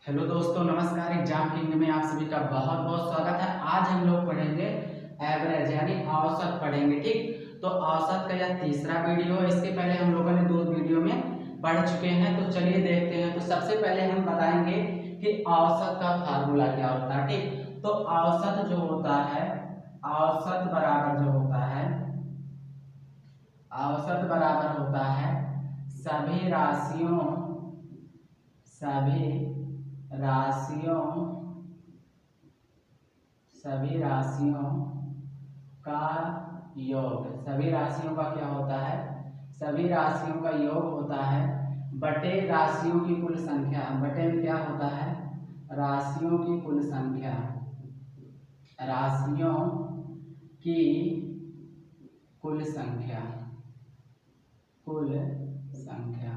Hello दोस्तों, नमस्कार। Exam king में आप सभी का बहुत बहुत स्वागत है। आज हम लोग पढ़ेंगे एवरेज यानी औसत पढ़ेंगे। ठीक, तो औसत का यह तीसरा वीडियो है। इसके पहले हम लोगों ने 2 वीडियो में पढ़ चुके हैं, तो चलिए देखते हैं। तो सबसे पहले हम बताएंगे कि औसत का फार्मूला क्या होता है। ठीक, तो औसत जो होता है, औसत बराबर जो होता है, औसत बराबर होता है सभी राशियों सभी राशियों सभी राशियों का योग। सभी राशियों का क्या होता है? सभी राशियों का योग होता है बटे राशियों की कुल संख्या। बटे में क्या होता है? राशियों की कुल संख्या। राशियों की कुल संख्या। कुल संख्या,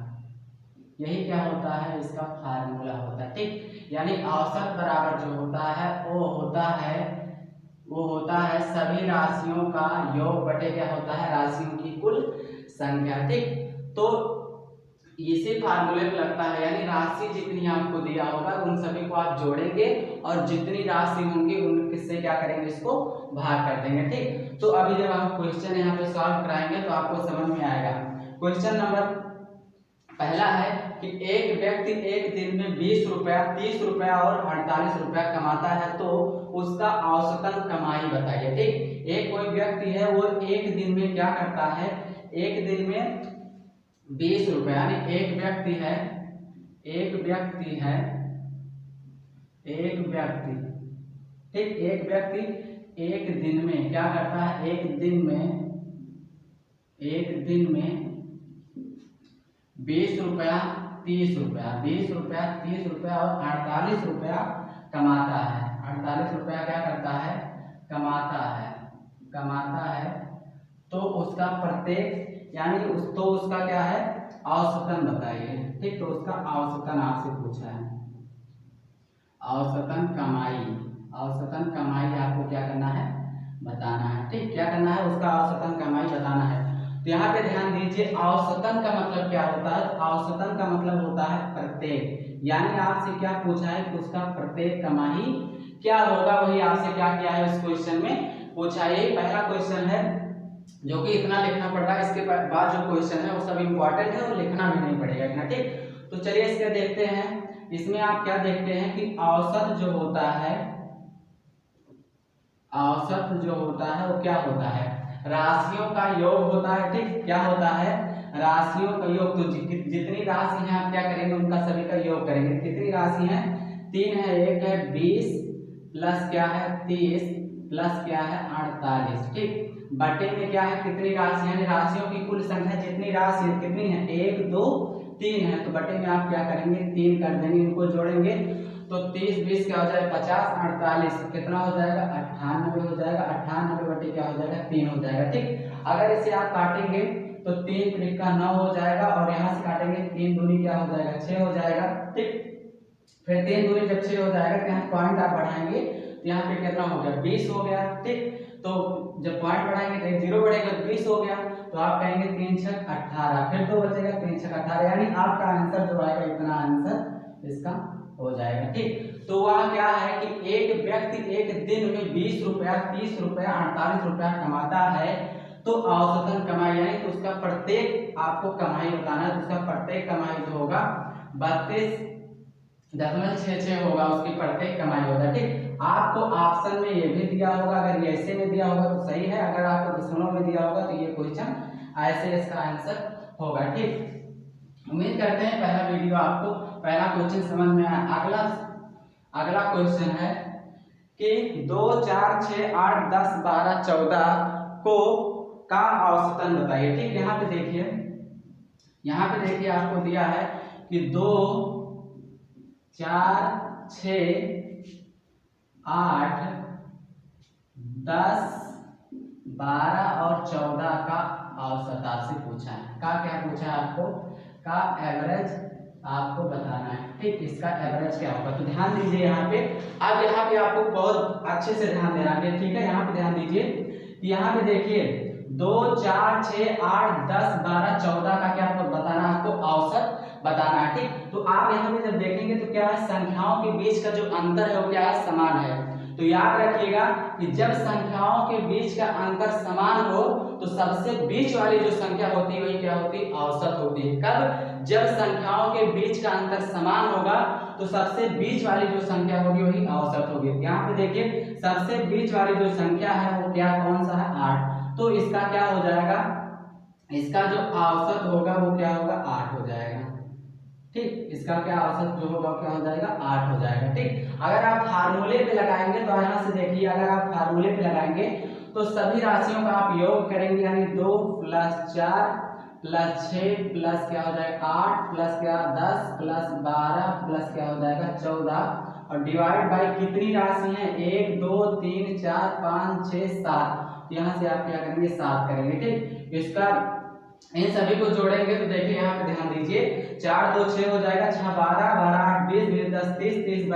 यही क्या होता है? इसका फार्मूला होता है। ठीक, यानी औसत बराबर जो होता है वो होता है सभी राशियों का योग बटे क्या होता है? राशियों की कुल संख्या। ठीक, तो इसी फार्मूले में लगता है, यानी राशि जितनी आपको दिया होगा उन सभी को आप जोड़ेंगे और जितनी राशि होंगी उनसे क्या करेंगे? इसको भाग कर देंगे। ठीक, तो अभी जब हम क्वेश्चन यहाँ पे सॉल्व कराएंगे तो आपको समझ में आएगा। क्वेश्चन नंबर पहला है कि एक व्यक्ति एक दिन में 20 रुपया, 30 रुपया और 48 रुपया कमाता है, तो उसका औसतन कमाई बताइए। ठीक, एक कोई व्यक्ति है, वो एक दिन में क्या करता है? एक दिन में 20 रुपया, यानी एक व्यक्ति है ठीक, एक व्यक्ति एक दिन में क्या करता है? एक दिन में 20 रुपया, 30 रुपया, 20 रुपया, 30 रुपया और 48 रुपया कमाता है। 48 रुपया क्या करता है? कमाता है। तो उसका प्रत्येक यानी उसका क्या है? औसतन बताइए। ठीक, तो उसका औसतन आपसे पूछा है। औसतन कमाई आपको क्या करना है? बताना है। ठीक, क्या करना है? उसका औसतन कमाई बताना है। तो यहाँ पे ध्यान दीजिए, औसतन का मतलब क्या होता है? औसतन का मतलब होता है प्रत्येक, यानी आपसे क्या पूछा है कि उसका प्रत्येक कमाई क्या होगा, वही आपसे क्या किया है उस क्वेश्चन में पूछा है। यही पहला क्वेश्चन है जो कि इतना लिखना पड़ रहा है। इसके बाद जो क्वेश्चन है वो सब इंपॉर्टेंट है और लिखना भी नहीं पड़ेगा इतना। ठीक, तो चलिए इसके देखते हैं। इसमें आप क्या देखते हैं कि औसत जो होता है वो क्या होता है? राशियों का योग होता है। ठीक, क्या होता है? राशियों का योग। तो जितनी राशि है आप क्या करेंगे? उनका सभी का योग करेंगे। कितनी राशि है? 3 है, एक है 20 प्लस क्या है? 30 प्लस क्या है? 48। ठीक, बटे में क्या है? कितनी राशि है? राशियों की कुल संख्या। जितनी राशि है कितनी है? 1 2 3 है, तो बटे में आप क्या करेंगे? 3 कर देंगे, इनको जोड़ेंगे तो 30 20 क्या हो जाएगा? 50 48 कितना हो जाएगा? 98 हो जाएगा। 98 बटे क्या हो जाएगा? 3 हो जाएगा। ठीक, अगर इसे आप काटेंगे तो 3 त्रिक का 9 हो जाएगा और यहाँ से काटेंगे 3 दूनी क्या हो जाएगा? 6 हो जाएगा। ठीक, फिर 3 दूनी जब 6 हो जाएगा तो यहाँ पॉइंट आप बढ़ाएंगे तो यहाँ पे कितना हो गया? 20 हो गया। ठीक, तो जब पॉइंट बढ़ाएंगे तो 0 बढ़ेगा तो 20 हो गया। तो आप कहेंगे 3 6 18, फिर 2 बचेगा, 3 6 18, यानी आपका आंसर जो आएगा इतना आंसर इसका हो जाएगा। ठीक, तो वह क्या है कि एक व्यक्ति एक दिन में 20 रुपया, 30 रुपया, 48 रुपया कमाता है, तो औसतन कमाई यानी तो उसका प्रत्येक आपको कमाई बताना है। तो उसका प्रत्येक कमाई जो होगा 32.66 होगा, उसकी प्रत्येक कमाई होगा। ठीक, आपको ऑप्शन में ये भी दिया होगा, अगर ये ऐसे में दिया होगा तो सही है, अगर आपको दशमलव में दिया होगा तो ये क्वेश्चन ऐसे इसका आंसर होगा। ठीक, उम्मीद करते हैं पहला क्वेश्चन समझ में आया। अगला क्वेश्चन है कि 2 4 6 8 10 12 14 को का औसतन बताइए। ठीक, यहाँ पे देखिए आपको दिया है कि 2 4 6 8 10 12 और 14 का औसत आपसे पूछा है। का क्या पूछा है आपको? का एवरेज आपको बताना है। ठीक, इसका एवरेज क्या होगा? तो ध्यान दीजिए यहाँ पे। अब यहाँ पे आपको बहुत अच्छे से ध्यान देना है। ठीक है, यहाँ पे ध्यान दीजिए। यहाँ पे देखिए 2 4 6 8 10 12 14 का क्या आपको बताना है? आपको औसत बताना है। ठीक, तो आप यहाँ पे जब देखेंगे तो क्या है, संख्याओं के बीच का जो अंतर है वो क्या है, समान है। तो याद रखिएगा कि जब संख्याओं के बीच का अंतर समान हो तो सबसे बीच वाली जो संख्या होती है वही क्या होती है, औसत होती है। कब, जब संख्याओं के बीच का अंतर समान होगा तो सबसे बीच वाली जो संख्या होगी वही औसत होगी। यहाँ पे देखिए सबसे बीच वाली जो संख्या है वो क्या, कौन सा है, 8। तो इसका क्या हो जाएगा, इसका जो औसत होगा वो क्या होगा, 8 हो जाएगा। ठीक, इसका क्या औसत जो होगा क्या हो जाएगा, 8 हो जाएगा। ठीक, अगर आप फार्मूले पे लगाएंगे तो यहाँ से देखिए, अगर आप फार्मूले पे लगाएंगे तो सभी राशियों का आप योग करेंगे, यानी 2 + 4 + 6 प्लस क्या हो जाएगा 8 प्लस क्या 10 प्लस 12 प्लस क्या हो जाएगा 14 और डिवाइड बाय कितनी राशि है, 1 2 3 4 5 6 7। यहाँ से आप क्या करेंगे, 7 करेंगे। ठीक, इसका इन सभी को जोड़ेंगे तो देखिए यहाँ पे ध्यान दीजिए, 4 2 6 हो जाएगा, 6 12 12 8 20 20 10 30 30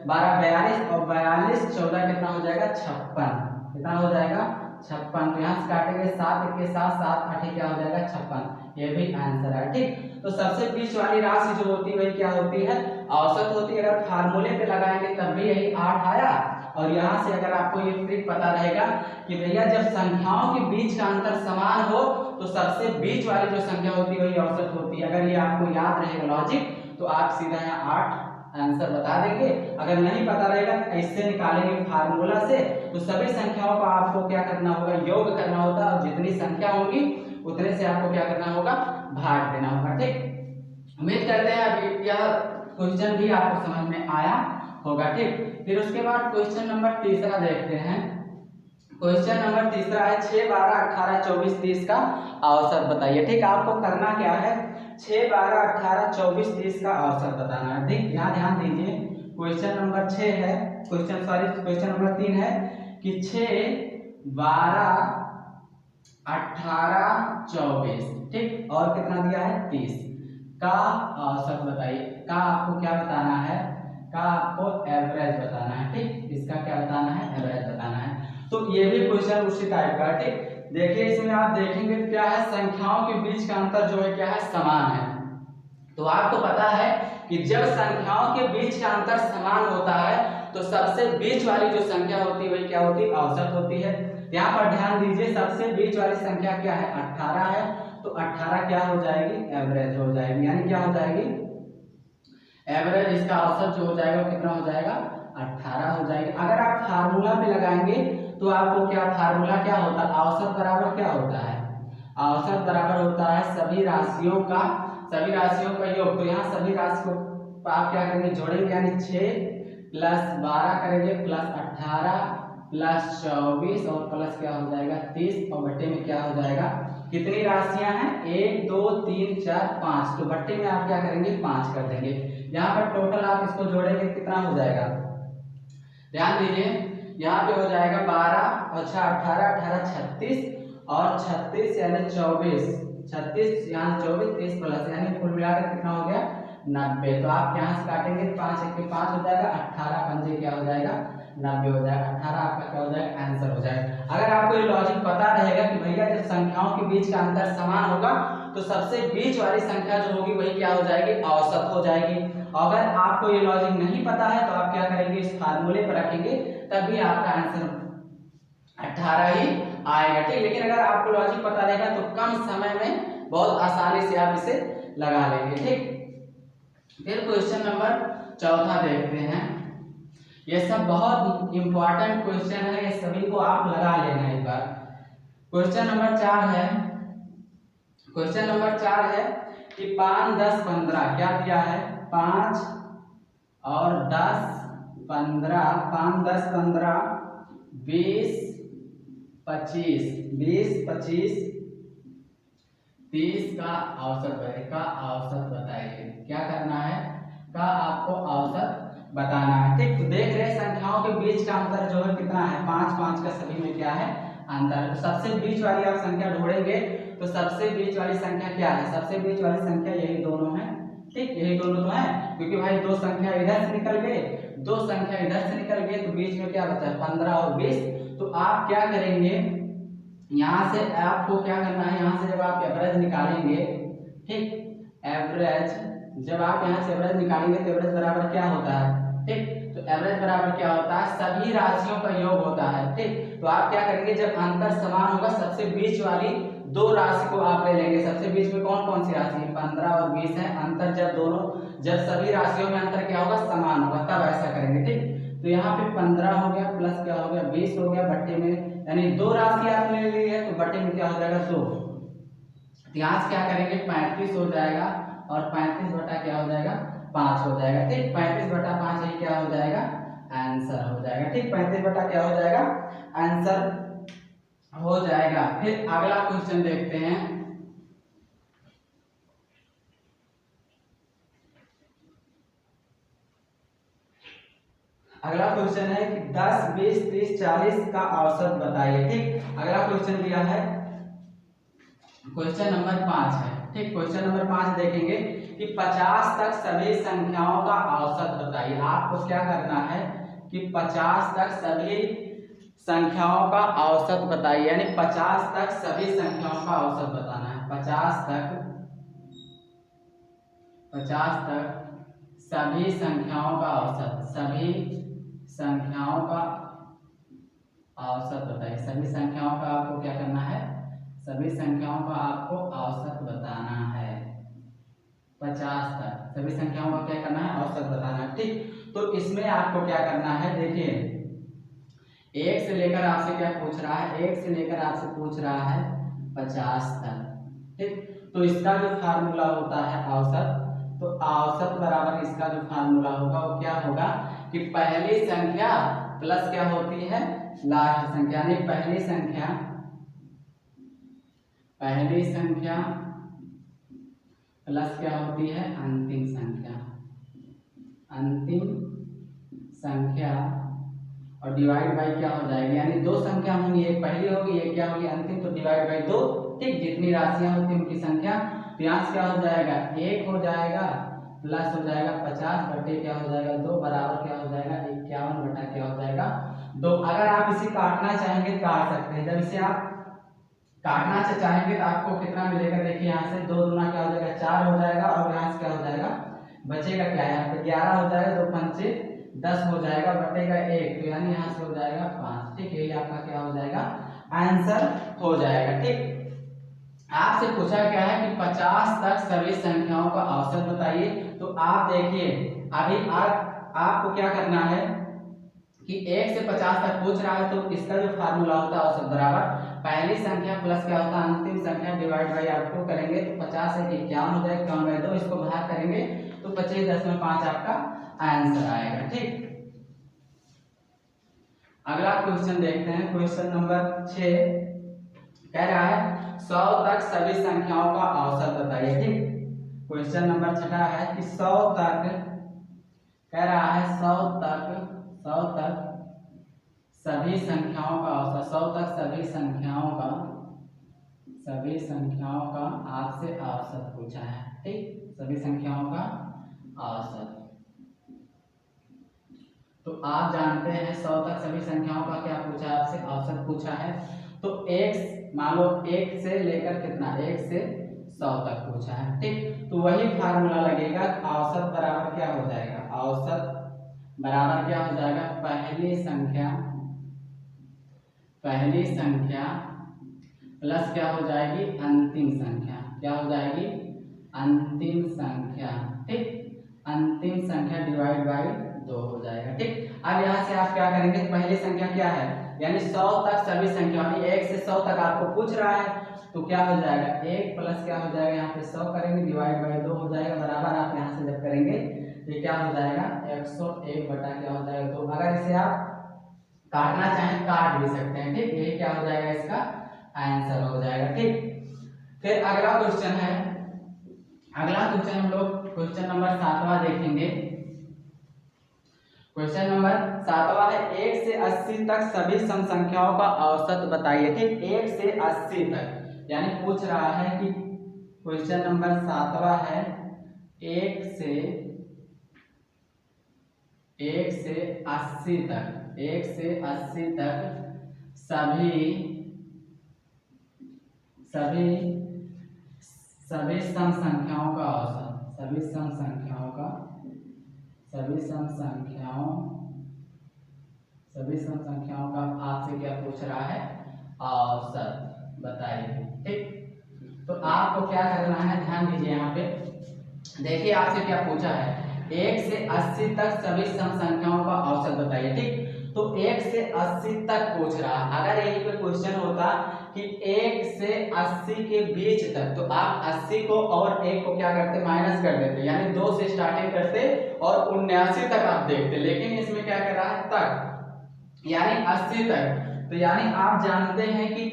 12 42 और 42 14 कितना हो जाएगा 56। कितना हो जाएगा 56। तो यहाँ से काटेंगे 7 के साथ 7 8 क्या हो जाएगा 56। ये भी आंसर है। ठीक, तो सबसे बीच वाली राशि जो होती है वही क्या होती है, औसत होती है। अगर फार्मूले पे लगाएंगे तब भी यही 8 आया। और यहाँ से अगर आपको ये ट्रिक पता रहेगा कि भैया जब संख्याओं के बीच का अंतर समान हो तो सबसे बीच वाली जो संख्या होती है वही औसत होती है। अगर ये आपको याद रहेगा लॉजिक तो आप सीधा यहाँ 8 आंसर बता देंगे। अगर नहीं पता रहेगा ऐसे निकालेंगे फार्मूला से तो सभी संख्याओं को आपको क्या करना होगा, योग करना होता है और जितनी संख्या होगी उतने से आपको क्या करना होगा, भाग देना होगा। ठीक, उम्मीद करते हैं अभी यह क्वेश्चन भी आपको समझ में आया होगा। ठीक, फिर उसके बाद क्वेश्चन नंबर तीसरा देखते हैं। क्वेश्चन नंबर तीसरा है 6 12 18 24 30 का औसत बताइए। ठीक, आपको करना क्या है, 6 12 18 24 30 का औसत बताना है। ठीक, यहाँ ध्यान दीजिए, क्वेश्चन नंबर 6 है, क्वेश्चन नंबर 3 है कि 6 12 18 24, ठीक, और कितना दिया है 30 का औसत बताइए। का आपको क्या बताना है, का आपको एवरेज बताना है। ठीक, इसका क्या बताना है, एवरेज बताना है। तो ये भी क्वेश्चन उसी टाइप का। ठीक, देखिए इसमें आप देखेंगे क्या है, संख्याओं के बीच का अंतर जो है क्या है, समान है। तो आपको पता है कि जब संख्याओं के बीच का अंतर समान होता है तो सबसे बीच वाली जो संख्या होती है वही क्या होती है, औसत होती है। यहाँ पर ध्यान दीजिए, सबसे बीच वाली संख्या क्या है, 18 है। तो 18 क्या हो जाएगी, एवरेज हो जाएगी, यानी क्या हो जाएगी, एवरेज। इसका औसत जो हो जाएगा वो कितना हो जाएगा, 18 हो जाएगी। अगर आप फार्मूला पे लगाएंगे तो आपको क्या, फार्मूला क्या होता है, औसत बराबर क्या होता है, औसत बराबर होता है सभी राशियों का योग। तो यहाँ सभी राशि को आप क्या करेंगे, जोड़ेंगे, यानी 6 + 12 करेंगे प्लस 18 प्लस 24 और प्लस क्या हो जाएगा 30 और बट्टे में क्या हो जाएगा, कितनी राशियां हैं, 1 2 3 4 5। तो बट्टे में आप क्या करेंगे, 5 कर देंगे। यहाँ पर टोटल आप इसको जोड़ेंगे कितना हो जाएगा, ध्यान दीजिए, यहाँ पे हो जाएगा 12 और 6 18 18 36 और 36 यानी 24, 36 यहाँ 24 30 प्लस यानी कुल मिलाकर कितना हो गया 90। तो आप यहाँ से काटेंगे 5 1 के 5 हो जाएगा, 18 पंजे क्या हो जाएगा 90 हो जाएगा। 18 आपका क्या हो जाएगा, आंसर हो जाएगा। अगर आपको ये लॉजिक पता रहेगा कि भैया जब संख्याओं के बीच का अंतर समान होगा तो सबसे बीच वाली संख्या जो होगी वही क्या हो जाएगी, औसत हो जाएगी। अगर आपको ये लॉजिक नहीं पता है तो आप क्या करेंगे, इस फार्मूले पर रखेंगे तभी आपका आंसर 18 ही आएगा। ठीक, लेकिन अगर आपको लॉजिक पता रहेगा तो कम समय में बहुत आसानी से आप इसे लगा लेंगे। ठीक, फिर क्वेश्चन नंबर चौथा देखते हैं। ये सब बहुत इंपॉर्टेंट क्वेश्चन है, ये सभी को आप लगा लेना एक बार। क्वेश्चन नंबर 4 है, क्वेश्चन नंबर 4 है कि 5 10 15 क्या दिया है, 5 और 10 15, 5 10 15 20 25 20 25 30 का औसत बताइए। क्या करना है, का आपको औसत बताना है। ठीक, तो देख रहे हैं संख्याओं के बीच का अंतर जो है कितना है, 5 5 का सभी में क्या है अंतर। तो सबसे बीच वाली आप संख्या ढूंढेंगे तो सबसे बीच वाली संख्या क्या है, सबसे बीच वाली संख्या यही दोनों है। ठीक, यही दोनों तो है, क्योंकि भाई दो संख्या इधर से निकल गए, दो संख्या इधर से निकल गए, तो बीच में क्या बचा 15 और 20। तो आप क्या करेंगे, यहाँ से आपको क्या करना है, यहाँ से जब आप एवरेज निकालेंगे, ठीक, एवरेज जब आप यहाँ से एवरेज निकालेंगे तो एवरेज बराबर क्या होता है, ठीक। तो एवरेज बराबर क्या होता है, सभी राशियों का योग होता है, ठीक। तो आप क्या करेंगे, जब अंतर समान होगा सबसे बीच वाली दो राशि को आप ले लेंगे। सबसे बीच में कौन कौन सी राशि है, 15 और 20 है। अंतर जब सभी राशियों में अंतर क्या होगा, समान होगा, तब ऐसा करेंगे, ठीक। तो यहाँ पे 15 हो गया प्लस क्या हो गया 20 हो गया, बट्टे में यानी दो राशि आपने ले ली है तो बट्टे में क्या हो जाएगा 2। यहाँ से क्या करेंगे 35 हो जाएगा और 35 बटा क्या हो जाएगा 5 हो जाएगा, ठीक। 35 बटा 5 ये क्या हो जाएगा आंसर हो जाएगा, ठीक। 35 बटा क्या हो जाएगा आंसर हो जाएगा। फिर अगला क्वेश्चन देखते हैं। अगला क्वेश्चन है कि 10, 20, 30, 40 का औसत बताइए, ठीक। अगला क्वेश्चन दिया है, क्वेश्चन नंबर 5 है, ठीक। क्वेश्चन नंबर 5 देखेंगे कि 50 तक सभी संख्याओं का औसत बताइए। आपको क्या करना है कि 50 तक सभी संख्याओं का औसत बताइए, यानी 50 तक सभी संख्याओं का औसत बताना है। 50 तक सभी संख्याओं का औसत, सभी संख्याओं का औसत बताइए। सभी संख्याओं का आपको क्या करना है, सभी संख्याओं का आपको औसत बताना है। 50 तक सभी संख्याओं का क्या करना है, औसत बताना है, ठीक। तो इसमें आपको क्या करना है, देखिए एक से लेकर आपसे क्या पूछ रहा है, एक से लेकर आपसे पूछ रहा है 50 तक, ठीक। तो इसका जो फार्मूला होता है औसत, तो औसत बराबर इसका जो फार्मूला होगा वो क्या होगा कि पहली संख्या प्लस क्या होती है लास्ट संख्या, यानी पहली संख्या प्लस क्या होती है अंतिम संख्या और डिवाइड बाई क्या हो जाएगी, यानी दो संख्या होंगी, एक पहली होगी एक क्या होगी अंतिम, तो डिवाइड बाई 2, ठीक। जितनी राशियां होती हैं उनकी संख्या, तो यहाँ से क्या हो जाएगा 1 हो जाएगा प्लस हो जाएगा 50 बटे क्या हो जाएगा 2 बराबर क्या हो जाएगा 51 बटा क्या हो जाएगा 2। अगर आप इसे काटना चाहेंगे काट सकते हैं। जब इसे आप काटना चाहेंगे तो आपको कितना मिलेगा, देखिए यहाँ से 2 दूना क्या हो जाएगा 4 हो जाएगा और यहाँ से क्या हो जाएगा बचेगा क्या, यहाँ पे 11 हो जाएगा, 2 पंचे 10 हो जाएगा, बटेगा 1, तो यानी यहाँ से हो जाएगा 5, ठीक। यही आपका क्या हो जाएगा आंसर हो जाएगा, ठीक। आपसे पूछा क्या है कि 50 तक सभी संख्याओं का औसत बताइए। तो आप देखिए अभी आपको क्या करना है कि 1 से 50 तक पूछ रहा है, तो इसका जो फार्मूला होता है औसत बराबर पहली संख्या प्लस क्या होता है अंतिम संख्या डिवाइड बाई आप टू करेंगे तो 50 से 51 हो जाएगा, 51 बाई 2 इसको भाग करेंगे तो 25.5 आपका आंसर आएगा, ठीक। अगला क्वेश्चन देखते हैं। क्वेश्चन नंबर 6 कह रहा है 100 तक सभी संख्याओं का औसत बताइए, ठीक। क्वेश्चन नंबर 6 है कि 100 तक कह रहा है 100 तक सभी संख्याओं का औसत, 100 तक सभी संख्याओं का आपसे औसत पूछा है, ठीक। सभी संख्याओं का औसत, तो आप जानते हैं 100 तक सभी संख्याओं का क्या पूछा है आपसे औसत पूछा है। तो एक मान लो 1 से लेकर कितना 1 से 100 तक पूछा है, ठीक। तो वही फार्मूला लगेगा, औसत बराबर क्या हो जाएगा, औसत बराबर क्या हो जाएगा पहली संख्या प्लस क्या हो जाएगी अंतिम संख्या, क्या हो जाएगी अंतिम संख्या, ठीक। अंतिम संख्या डिवाइड बाई 2 हो जाएगा, ठीक। अब यहाँ से आप क्या करेंगे, पहली संख्या क्या है यानी 100 तक सभी संख्या, 1 से 100 तक आपको पूछ रहा है, तो क्या हो जाएगा 1 प्लस क्या हो जाएगा यहाँ पे 100 करेंगे डिवाइड बाई 2 हो जाएगा बराबर, आप यहाँ से जब करेंगे तो क्या हो जाएगा 101 बटा क्या हो जाएगा 2। अगर इसे आप काटना चाहें काट भी सकते हैं, ठीक। यही क्या हो जाएगा इसका आंसर हो जाएगा, ठीक। फिर अगला क्वेश्चन है, अगला क्वेश्चन हम लोग क्वेश्चन नंबर 7वां देखेंगे। क्वेश्चन नंबर 7वां है 1 से 80 तक सभी सम संख्याओं का औसत बताइए, ठीक। 1 से 80 तक यानी पूछ रहा है कि क्वेश्चन नंबर 7वां है 1 से 80 तक, 1 से 80 तक सभी सम संख्याओं का औसत, सभी सम संख्याओं का आपसे क्या पूछ रहा है, औसत बताइए। ठीक, तो आपको क्या करना है, ध्यान दीजिए यहाँ पे। देखिए आपसे क्या पूछा है, 1 से 80 तक सभी सम संख्याओं का औसत बताइए। ठीक, तो 1 से 80 तक पूछ रहा है। अगर यही पे क्वेश्चन होता कि 1 से 80 के बीच तक, तो आप 80 को और 1 को क्या करते, माइनस कर देते, यानी 2 से स्टार्टिंग करते और 79 तक आप देखते। लेकिन इसमें क्या कर रहा है, तक, यानी 80 तक। तो यानी आप जानते हैं कि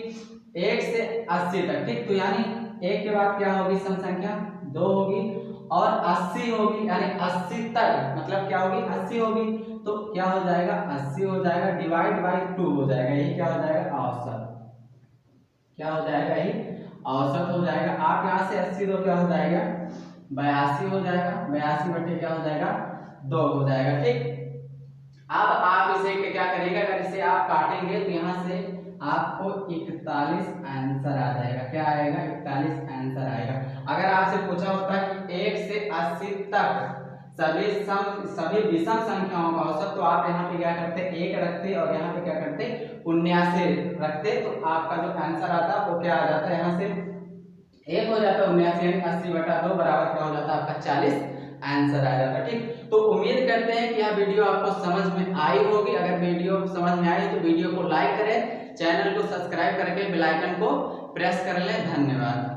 1 से 80 तक। ठीक, तो यानी 1 के बाद क्या होगी सम संख्या, 2 होगी, और 80 होगी, यानी 80 तक मतलब क्या होगी, 80 होगी। तो क्या हो जाएगा, 80 हो जाएगा, डिवाइड बाई 2 हो जाएगा, यही क्या हो जाएगा, औसत। क्या हो जाएगा, यही औसत हो जाएगा। आप यहाँ से 80 तो क्या हो जाएगा, 82 हो जाएगा, 82 बटे क्या हो जाएगा, 2 हो जाएगा। ठीक, अब आप इसे क्या करेंगे, अगर इसे आप काटेंगे तो यहाँ से आपको 41 आंसर आ जाएगा। क्या आएगा, 41 आंसर आएगा। अगर आपसे पूछा होता कि 1 से 80 तक सभी विषम संख्याओं का औसत, तो आप यहाँ पे क्या करते, 1 रखते और यहाँ पे क्या करते, 79 रखते, तो आपका जो आंसर आता वो क्या आ जाता है, यहाँ से 1 हो जाता है 79, यानी 80/2 बराबर क्या हो जाता है आपका 40 आंसर आ जाता है। ठीक, तो उम्मीद करते हैं कि यह वीडियो आपको समझ में आई होगी। अगर वीडियो समझ में आई तो वीडियो को लाइक करें, चैनल को सब्सक्राइब करके बेल आइकन को प्रेस कर लें। धन्यवाद।